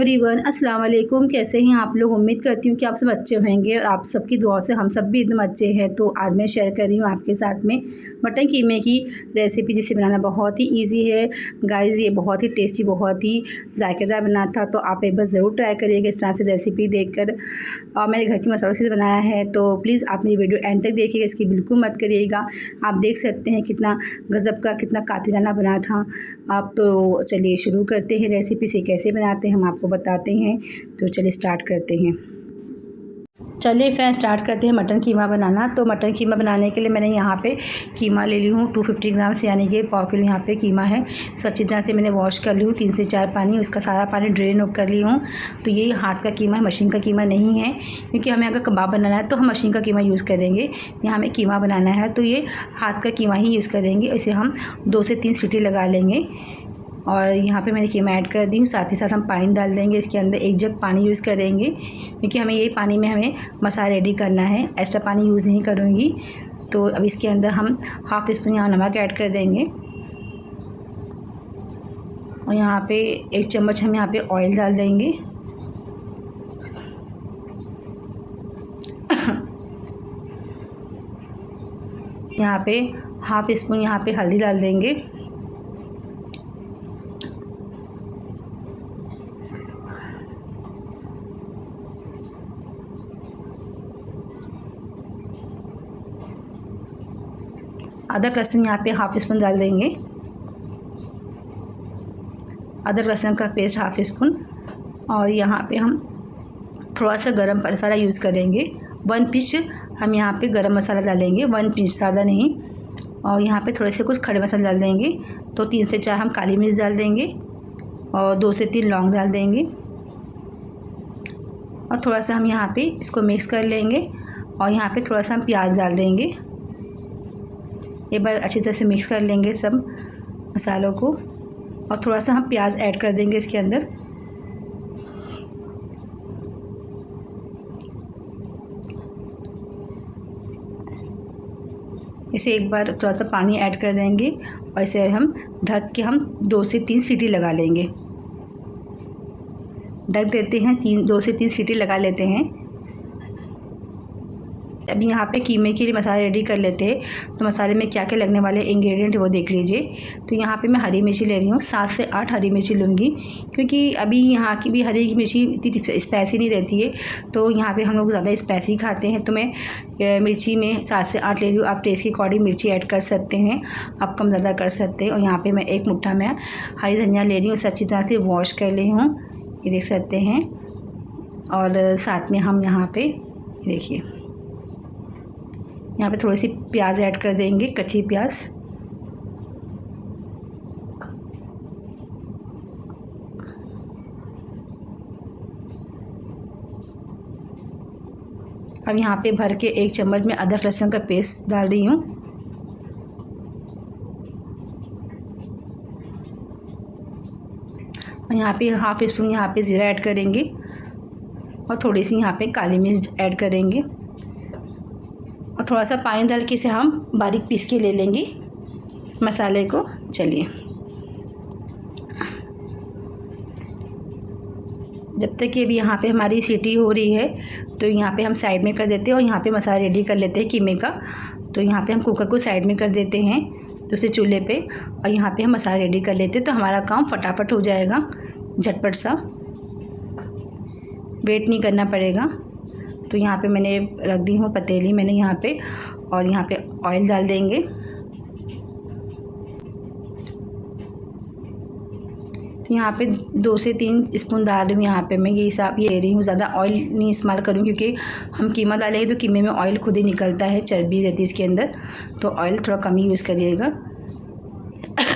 Everyone, अस्सलाम वालेकुम। कैसे हैं आप लोग? उम्मीद करती हूँ कि आप सब अच्छे होंगे और आप सबकी दुआ से हम सब भी एकदम अच्छे हैं। तो आज मैं शेयर कर रही हूँ आपके साथ में मटन कीमे की रेसिपी, जिसे बनाना बहुत ही इजी है गाइस। ये बहुत ही टेस्टी, बहुत ही जायकेदार बना था। तो आप एक बार ज़रूर ट्राई करिएगा इस तरह से रेसिपी देखकर। मैंने घर के मसालों से बनाया है, तो प्लीज़ आप मेरी वीडियो एंड तक देखिएगा, इसकी बिल्कुल मत करिएगा। आप देख सकते हैं कितना गज़ब का, कितना कातिलाना बना था। आप तो चलिए शुरू करते हैं रेसिपी से। कैसे बनाते हैं हम आपको बताते हैं, तो चलिए स्टार्ट करते हैं। चलिए फ्रेंड्स, स्टार्ट करते हैं मटन कीमा बनाना। तो मटन कीमा बनाने के लिए मैंने यहाँ पे कीमा ले ली हूँ 250 ग्राम से, यानी कि पाव किलो यहाँ पे कीमा है। सो अच्छी तरह से मैंने वॉश कर ली हूँ 3 से 4 पानी, उसका सारा पानी ड्रेन कर ली हूँ। तो ये हाथ का कीमा है, मशीन का कीमा नहीं है, क्योंकि हमें अगर कबाब बनाना है तो हम मशीन का कीमा यूज़ करेंगे। यहाँ हमें कीमा बनाना है तो ये हाथ का कीमा ही यूज़ करेंगे। इसे हम 2 से 3 सीटी लगा लेंगे। और यहाँ पे मैंने कीमा ऐड कर दी हूँ। साथ ही साथ हम पानी डाल देंगे इसके अंदर, 1 जग पानी यूज़ करेंगे, क्योंकि हमें यही पानी में हमें मसाला रेडी करना है, एक्स्ट्रा पानी यूज़ नहीं करूँगी। तो अब इसके अंदर हम हाफ़ स्पून यहाँ नमक ऐड कर देंगे। और यहाँ पे 1 चम्मच हम यहाँ पे ऑयल डाल देंगे। यहाँ पे हाफ़ स्पून यहाँ पे हल्दी डाल देंगे। अदरक लहसुन यहाँ पे हाफ़ स्पून डाल देंगे। अदरक लहसुन का पेस्ट हाफ़ स्पून। और यहाँ पे हम थोड़ा सा गरम मसाला यूज़ करेंगे, 1 पिंच हम यहाँ पे गरम मसाला डालेंगे, 1 पिंच, ज़्यादा नहीं। और यहाँ पे थोड़े से कुछ खड़े मसाले डाल देंगे। तो 3 से 4 हम काली मिर्च डाल देंगे और 2 से 3 लौंग डाल देंगे। और थोड़ा सा हम यहाँ पे इसको मिक्स कर लेंगे। और यहाँ पे थोड़ा सा हम प्याज डाल देंगे। एक बार अच्छी तरह से मिक्स कर लेंगे सब मसालों को। और थोड़ा सा हम प्याज ऐड कर देंगे इसके अंदर। इसे एक बार थोड़ा सा पानी ऐड कर देंगे और इसे हम ढक के हम 2 से 3 सीटी लगा लेंगे। ढक देते हैं, 2 से 3 सीटी लगा लेते हैं। अभी यहाँ पे कीमे के लिए मसाला रेडी कर लेते हैं। तो मसाले में क्या क्या लगने वाले इंग्रेडिएंट वो देख लीजिए। तो यहाँ पे मैं हरी मिर्ची ले रही हूँ, 7 से 8 हरी मिर्ची लूँगी, क्योंकि अभी यहाँ की भी हरी मिर्ची इतनी स्पाइसी नहीं रहती है। तो यहाँ पे हम लोग ज़्यादा स्पाइसी खाते हैं, तो मैं मिर्ची में 7 से 8 ले रही हूँ। आप टेस्ट के अकॉर्डिंग मिर्ची ऐड कर सकते हैं, आप कम ज़्यादा कर सकते हैं। और यहाँ पर मैं 1 मुट्ठा में हरी धनिया ले रही हूँ, उसे अच्छी तरह से वॉश कर ली हूँ, ये देख सकते हैं। और साथ में हम यहाँ पे देखिए, यहाँ पे थोड़ी सी प्याज ऐड कर देंगे, कच्ची प्याज। अब यहाँ पे भर के 1 चम्मच में अदरक लहसुन का पेस्ट डाल रही हूँ। और यहाँ पे हाफ़ स्पून यहाँ पे ज़ीरा ऐड करेंगे और थोड़ी सी यहाँ पे काली मिर्च ऐड करेंगे। और थोड़ा सा पानी डाल के इसे हम बारीक पीस के ले लेंगे मसाले को। चलिए, जब तक कि अभी यहाँ पे हमारी सीटी हो रही है, तो यहाँ पे हम साइड में कर देते हैं और यहाँ पे मसाला रेडी कर लेते हैं कीमे का। तो यहाँ पे हम कुकर को साइड में कर देते हैं दूसरे चूल्हे पे, और यहाँ पे हम मसाला रेडी कर लेते हैं। तो हमारा काम फटाफट हो जाएगा, झटपट सा, वेट नहीं करना पड़ेगा। तो यहाँ पे मैंने रख दी हूँ पतीली मैंने यहाँ पे, और यहाँ पे ऑयल डाल देंगे। तो यहाँ पे 2 से 3 स्पून डाल रही हूँ। यहाँ पे मैं ये ले रही हूँ, ज़्यादा ऑयल नहीं इस्तेमाल करूँ, क्योंकि हम कीमा डालेंगे तो कीमे में ऑयल खुद ही निकलता है, चर्बी रहती है इसके अंदर। तो ऑयल थोड़ा कम ही यूज़ करिएगा।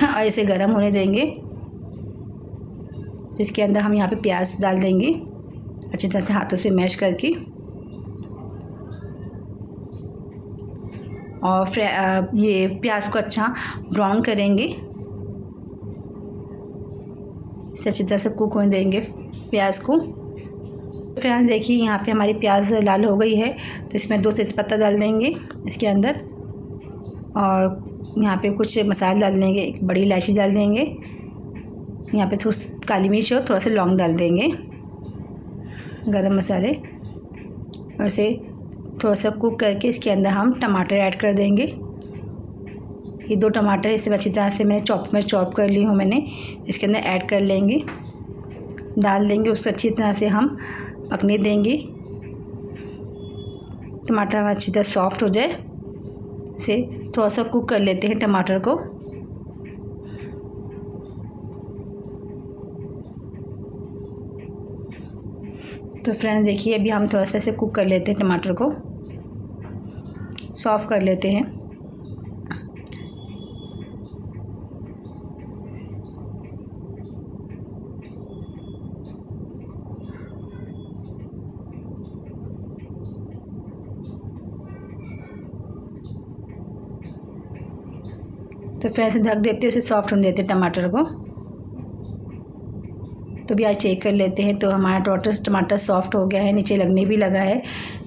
और इसे गर्म होने देंगे। इसके अंदर हम यहाँ पे प्याज डाल देंगे, अच्छी तरह से हाथों से मैश करके। और ये प्याज को अच्छा ब्राउन करेंगे, इसे अच्छी तरह से कुक होने देंगे प्याज को। फ्रेंड्स देखिए, यहाँ पे हमारी प्याज लाल हो गई है, तो इसमें 2 तेज़पत्ता डाल देंगे इसके अंदर। और यहाँ पे कुछ मसाले डाल देंगे, 1 बड़ी इलायची डाल देंगे, यहाँ पे थोड़ी काली मिर्च और थोड़ा सा लौंग डाल देंगे। गरम मसाले। और इसे थोड़ा सा कुक करके इसके अंदर हम टमाटर ऐड कर देंगे। ये 2 टमाटर इसे अच्छी तरह से मैंने चॉप कर ली हूँ मैंने, इसके अंदर ऐड कर लेंगे, डाल देंगे। उसको अच्छी तरह से हम पकने देंगे, टमाटर अच्छी तरह सॉफ्ट हो जाए। इसे थोड़ा सा कुक कर लेते हैं टमाटर को। तो फ्रेंड्स देखिए, अभी हम थोड़ा सा इसे कुक कर लेते हैं, टमाटर को सॉफ्ट कर लेते हैं। तो फिर ऐसे ढक देते हैं, उसे सॉफ्ट होने देते हैं टमाटर को। तो भी आज चेक कर लेते हैं। तो हमारा टमाटर सॉफ्ट हो गया है, नीचे लगने भी लगा है।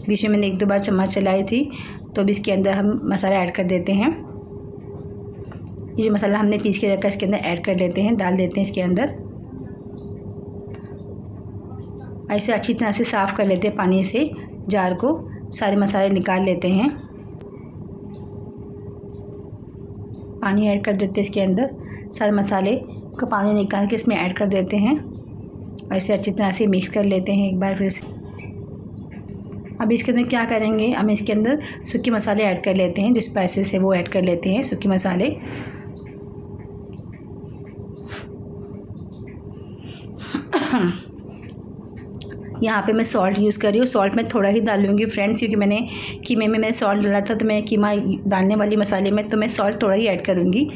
बीच में मैंने 1-2 बार चम्मच चलाई थी। तो अभी इसके अंदर हम मसाला ऐड कर देते हैं। ये जो मसाला हमने पीस के रखा है इसके अंदर ऐड कर लेते हैं, डाल देते हैं इसके अंदर। ऐसे अच्छी तरह से साफ़ कर लेते हैं पानी से जार को, सारे मसाले निकाल लेते हैं। पानी ऐड कर देते हैं इसके अंदर, सारे मसाले का पानी निकाल के इसमें ऐड कर देते हैं। ऐसे अच्छी तरह से मिक्स कर लेते हैं एक बार फिर से। अब इसके अंदर क्या करेंगे, हम इसके अंदर सूखे मसाले ऐड कर लेते हैं, जो स्पाइसेस है वो ऐड कर लेते हैं, सूखे मसाले। यहाँ पे मैं सॉल्ट यूज़ कर रही हूँ। सॉल्ट मैं थोड़ा ही डालूँगी फ्रेंड्स, क्योंकि मैंने कीमे में मैंने सॉल्ट डाला था, तो मैं कीमा डालने वाली मसाले में तो मैं सॉल्ट थोड़ा ही ऐड करूँगी।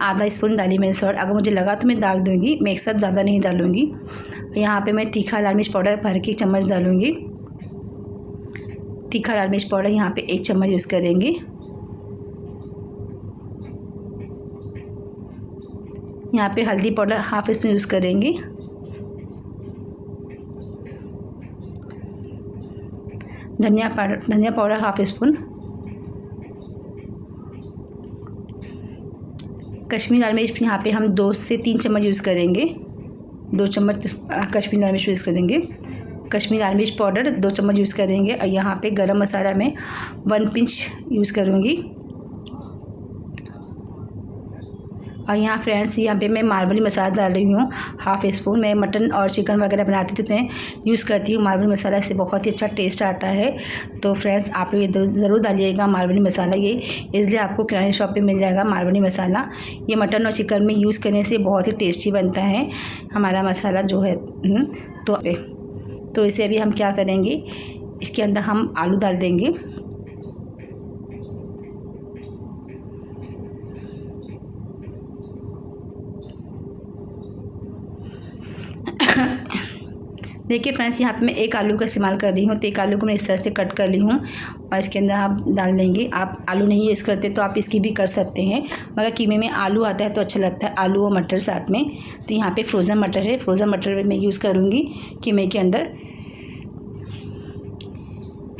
आधा स्पून डाली मैंने सॉल्ट, अगर मुझे लगा तो मैं डाल दूँगी, मैं एक साथ ज़्यादा नहीं डालूँगी। यहाँ पे मैं तीखा लाल मिर्च पाउडर भर के चम्मच डालूँगी। तीखा लाल मिर्च पाउडर यहाँ पे 1 चम्मच यूज़ करेंगे। यहाँ पे हल्दी पाउडर हाफ स्पून यूज़ करेंगे। धनिया पाउडर हाफ स्पून। कश्मीरी लाल मिर्च यहाँ पे हम 2 से 3 चम्मच यूज़ करेंगे। 2 चम्मच कश्मीरी लाल मिर्च यूज़ करेंगे। कश्मीरी लाल मिर्च पाउडर 2 चम्मच यूज़ करेंगे। और यहाँ पे गरम मसाला में 1 पिंच यूज़ करूँगी। और यहाँ फ्रेंड्स, यहाँ पे मैं मार्बली मसाला डाल रही हूँ हाफ स्पून। मैं मटन और चिकन वगैरह बनाती तो मैं यूज़ करती हूँ मार्बली मसाला, इससे बहुत ही अच्छा टेस्ट आता है। तो फ्रेंड्स आप लोग ये ज़रूर डालिएगा मार्बली मसाला, ये इसलिए आपको किराने शॉप पे मिल जाएगा मार्बली मसाला। ये मटन और चिकन में यूज़ करने से बहुत ही टेस्टी बनता है हमारा मसाला जो है। तो इसे अभी हम क्या करेंगे, इसके अंदर हम आलू डाल देंगे। देखिए फ्रेंड्स, यहाँ पे मैं 1 आलू का इस्तेमाल कर रही हूँ, तो 1 आलू को मैं इस तरह से कट कर ली हूँ और इसके अंदर आप डाल देंगे। आप आलू नहीं यूज़ करते तो आप इसकी भी कर सकते हैं, मगर कीमे में आलू आता है तो अच्छा लगता है, आलू और मटर साथ में। तो यहाँ पे फ्रोज़न मटर है, फ्रोज़न मटर मैं यूज़ करूँगी कीमे के अंदर।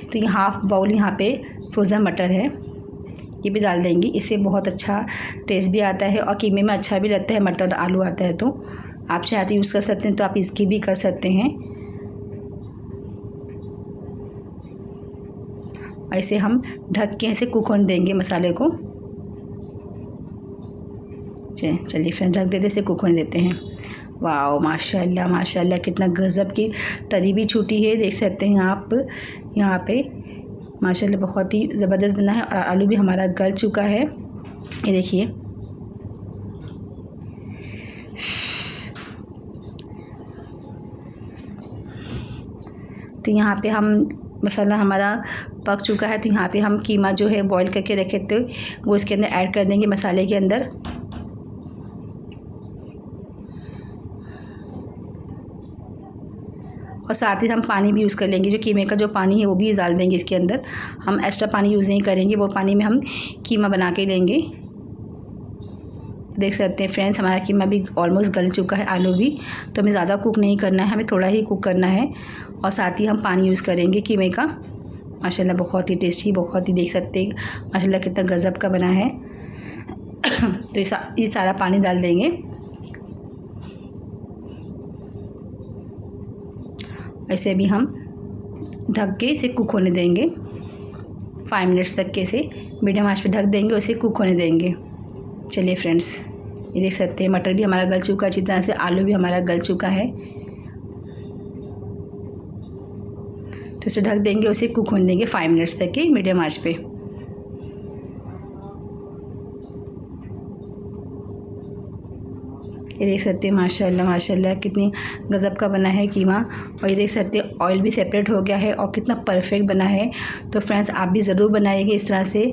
तो ये हाफ बाउल यहाँ पे फ्रोज़न मटर है, ये भी डाल देंगे। इससे बहुत अच्छा टेस्ट भी आता है और कीमे में अच्छा भी लगता है, मटर और आलू आता है। तो आप चाहे तो यूज़ कर सकते हैं, तो आप इसकी भी कर सकते हैं। ऐसे हम ढक के ऐसे कुक होने देंगे मसाले को। चलिए फिर ढक देते, इसे कुक होने देते हैं। वाह माशाल्लाह माशाल्लाह, कितना गज़ब की तरी भी छूटी है, देख सकते हैं आप यहाँ पे। माशाल्लाह बहुत ही ज़बरदस्त बना है और आलू भी हमारा गल चुका है, ये देखिए। तो यहाँ पे हम मसाला हमारा पक चुका है, तो यहाँ पे हम कीमा जो है बॉईल करके रखे थे वो इसके अंदर ऐड कर देंगे, मसाले के अंदर। और साथ ही हम पानी भी यूज़ कर लेंगे, जो कीमे का जो पानी है वो भी डाल देंगे इसके अंदर। हम एक्स्ट्रा पानी यूज़ नहीं करेंगे, वो पानी में हम कीमा बना के लेंगे। देख सकते हैं फ्रेंड्स, हमारा कीमा भी ऑलमोस्ट गल चुका है, आलू भी। तो हमें ज़्यादा कुक नहीं करना है, हमें थोड़ा ही कुक करना है। और साथ ही हम पानी यूज़ करेंगे कीमे का। माशाल्लाह बहुत ही टेस्टी, बहुत ही देख सकते हैं माशाल्लाह कितना गज़ब का बना है। तो ये सारा पानी डाल देंगे। ऐसे भी हम ढक के इसे कुक होने देंगे 5 मिनट्स तक के। इसे मीडियम आंच पे ढक देंगे और इसे कुक होने देंगे। चलिए फ्रेंड्स, ये देख सकते हैं मटर भी हमारा गल चुका है अच्छी तरह से, आलू भी हमारा गल चुका है। तो इसे ढक देंगे, उसे कुक होने देंगे 5 मिनट्स तक के मीडियम आंच पे। ये देख सकते हैं माशाल्लाह माशाल्लाह कितनी गज़ब का बना है कीमा। और ये देख सकते हैं ऑयल भी सेपरेट हो गया है और कितना परफेक्ट बना है। तो फ्रेंड्स, आप भी ज़रूर बनाइएगा इस तरह से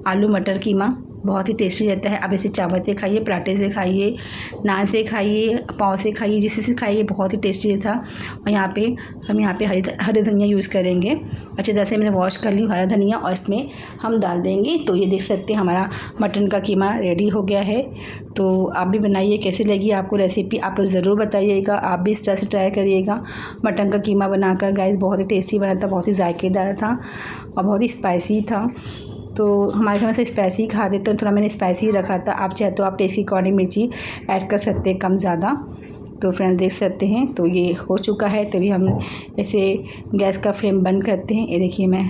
आलू मटर कीमा, बहुत ही टेस्टी रहता है। आप इसे चावल से खाइए, पराठे से खाइए, नान से खाइए, पाव से खाइए, जिससे से खाइए, बहुत ही टेस्टी था। और हम यहाँ पे हरे धनिया यूज़ करेंगे। अच्छी तरह से मैंने वॉश कर ली हरा धनिया और इसमें हम डाल देंगे। तो ये देख सकते हैं हमारा मटन का कीमा रेडी हो गया है। तो आप भी बनाइए, कैसी लगी आपको रेसिपी आप लोग ज़रूर बताइएगा। आप भी इस तरह से ट्राई करिएगा मटन का कीमा बनाकर। गाइस, बहुत ही टेस्टी बना था, बहुत ही जायकेदार था और बहुत ही स्पाइसी था। तो हमारे घर में से स्पाइसी खाते तो थोड़ा मैंने स्पाइसी रखा था। आप चाहे तो आप टेस्ट के अकॉर्डिंग मिर्ची ऐड कर सकते हैं, कम ज़्यादा। तो फ्रेंड्स, देख सकते हैं तो ये हो चुका है। तभी हम ऐसे गैस का फ्लेम बंद करते हैं। ये देखिए, मैं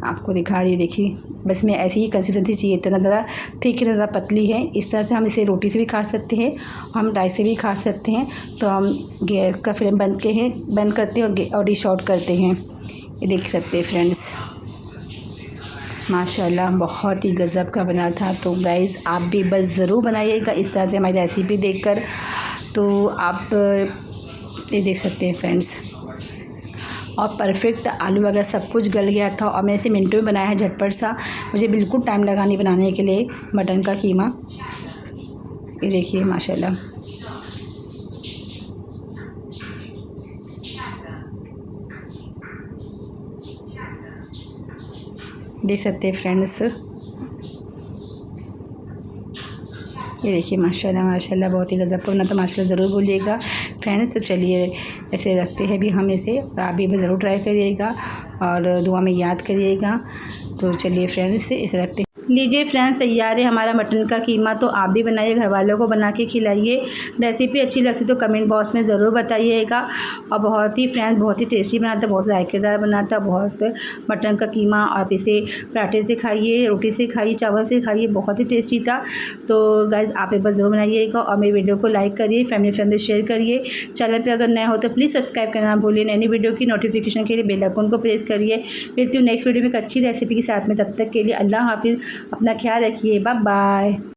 आपको दिखा रही, देखिए बस मैं ऐसी ही कंसिस्टेंसी चाहिए, इतना ज़्यादा थिक है, ज़्यादा पतली है। इस तरह से हम इसे रोटी से भी खा सकते हैं, हम राइस से भी खा सकते हैं। तो हम गैस का फ्लेम बंद करते हैं और डिश आउट करते हैं। ये देख सकते हैं फ्रेंड्स, माशाल्लाह बहुत ही गज़ब का बना था। तो गाइज़, आप भी बस ज़रूर बनाइएगा इस तरह से हमारी रेसिपी देखकर। तो आप ये देख सकते हैं फ्रेंड्स, और परफेक्ट आलू वगैरह सब कुछ गल गया था और मैंने इसे मिनटों में बनाया है, झटपट सा। मुझे बिल्कुल टाइम लगा नहीं बनाने के लिए मटन का कीमा। ये देखिए माशाल्लाह, देख सकते हैं फ्रेंड्स, ये देखिए माशाल्लाह माशाल्लाह बहुत ही गज़ब का बना। तो माशाल्लाह ज़रूर बोलिएगा फ्रेंड्स। तो चलिए ऐसे रखते हैं भी हम इसे, और आप भी ज़रूर ट्राई करिएगा और दुआ में याद करिएगा। तो चलिए फ्रेंड्स, इसे रखते हैं। लीजिए फ्रेंड्स, तैयार है हमारा मटन का कीमा। तो आप भी बनाइए, घर वालों को बना के खिलाइए। रेसिपी अच्छी लगती तो कमेंट बॉक्स में ज़रूर बताइएगा। और बहुत ही फ्रेंड्स, बहुत ही टेस्टी बना था, बहुत जायकेदार बना था, बहुत मटन का कीमा। आप इसे पराठे से खाइए, रोटी से खाइए, चावल से खाइए, बहुत ही टेस्टी था। तो गाइज़, आप एक बार ज़रूर बनाइएगा और मेरी वीडियो को लाइक करिए, फैमिली फ्रेंड से शेयर करिए। चैनल पर अगर नए हो तो प्लीज़ सब्सक्राइब करना भूलिए। नई वीडियो की नोटिफिकेशन के लिए बेल आइकन को प्रेस करिए। मिलती हूँ नेक्स्ट वीडियो में एक अच्छी रेसिपी के साथ में। तब तक के लिए अल्लाह हाफिज़, अपना ख्याल रखिए, बाय बाय।